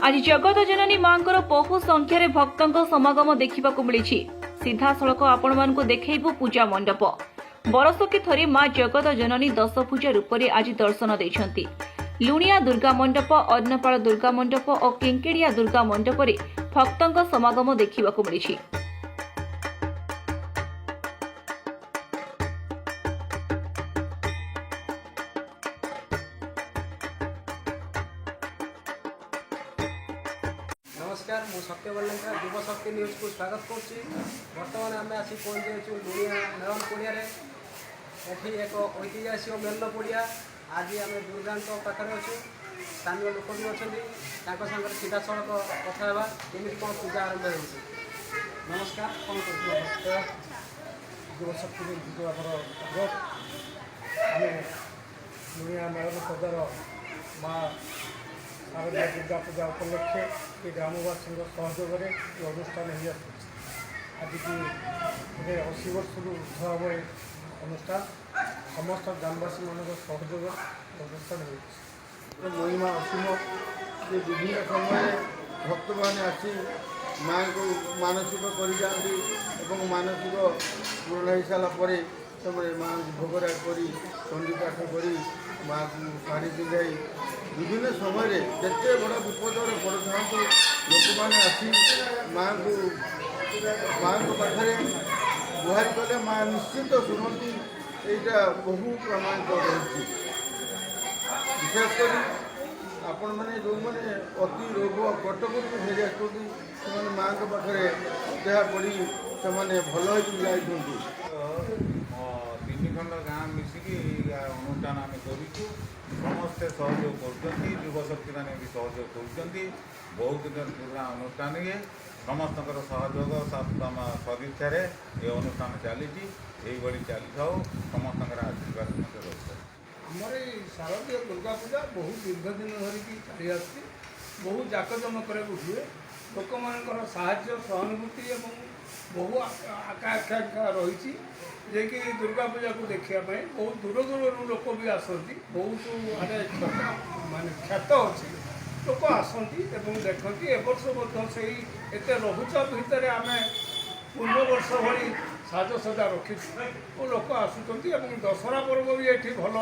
आज जगत जननी मांकर बहु संख्यार भक्तों समागम देखा मिली। सीधा सड़क आपण मानक देखु पूजा मंडप। बरसकी थरी मां जगत जननी 10 पूजा रूप में आज दर्शन देइछंती। लुणिया दुर्गा मंडप, अन्नपाल दुर्गा मंडप और केंकेड़िया दुर्गा मंडप में भक्तों समागम देखा मिली। नमस्कार, मु सत्यवर्णका युव शक्ति न्यूज को स्वागत करुच्ची। बर्तमान आम आसी पहुँचु लुणिया मेलन पड़िया। एठी एक ऐतिहासिक मेलन पड़िया। आज आम दुर्गा पाखे अच्छे, स्थानीय लोक भी अच्छा सागर सीधा सड़क कथा केमी कौन पूजा आरंभ हो। नमस्कार, कौन कर युव शक्ति आम लुणिया मेलन पदार माँ शारदीय दुर्गा पूजा उपलक्षे ये ग्रामवासी सहयोग ये अनुष्ठान हो आज की 80 वर्ष ऊर्ध हम अनुष्ठान समस्त ग्रामवासी मान सहयोग अनुष्ठान हो। महिमा असीम जे विभिन्न समय भक्त मैंने आसी माँ को मानसिक कर जाती मानसिक पूर्ण हो सारापर से माँ भोगराग कर चंडीपाठ कर माँ को शाढ़ी पिंधाई विभिन्न समय जिते बड़ विपद पड़ था लोक मैंने आसी माँ को पाखे गुहारी कले माँ निश्चित शुणती यहाँ बहु प्रमाणित रही। विशेषकर आपण मैंने जो मैंने अति रोग कटक फेरी आसते माँ पाखे देहा पड़ी से भल हो। तीन खंड गाँ मिसिकी अनुष्ठान आम करूँ। समस्ते सहयोग कर युव शक्ति मैंने भी सहयोग कर बहुत दिन पूरा अनुष्ठान ये समस्त सहयोग सदिच्छा ये अनुष्ठान चली चली था। समस्त आशीर्वाद रही आमर शारदीय दुर्गा पूजा बहुत दीर्घ दिन धरिकी चली आसी बहुत जाकजमक हुए। लोक मान साहाय्य सहानुभूति और बहु आकांक्षा रही जे कि दुर्गा पूजा को देखापी बहुत दूर दूर लोक भी आसती। बहुत माने ख्यात अच्छी लोक आसती देखती। ए वर्ष से एत रहुच भितर आम पूर्व वर्ष भली साजसजा रखी और लोक आसुँच। दशहरा पर्व भी ये भल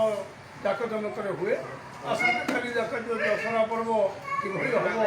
जाकजमक हुए। आसंता काली दशहरा पर्व कि हम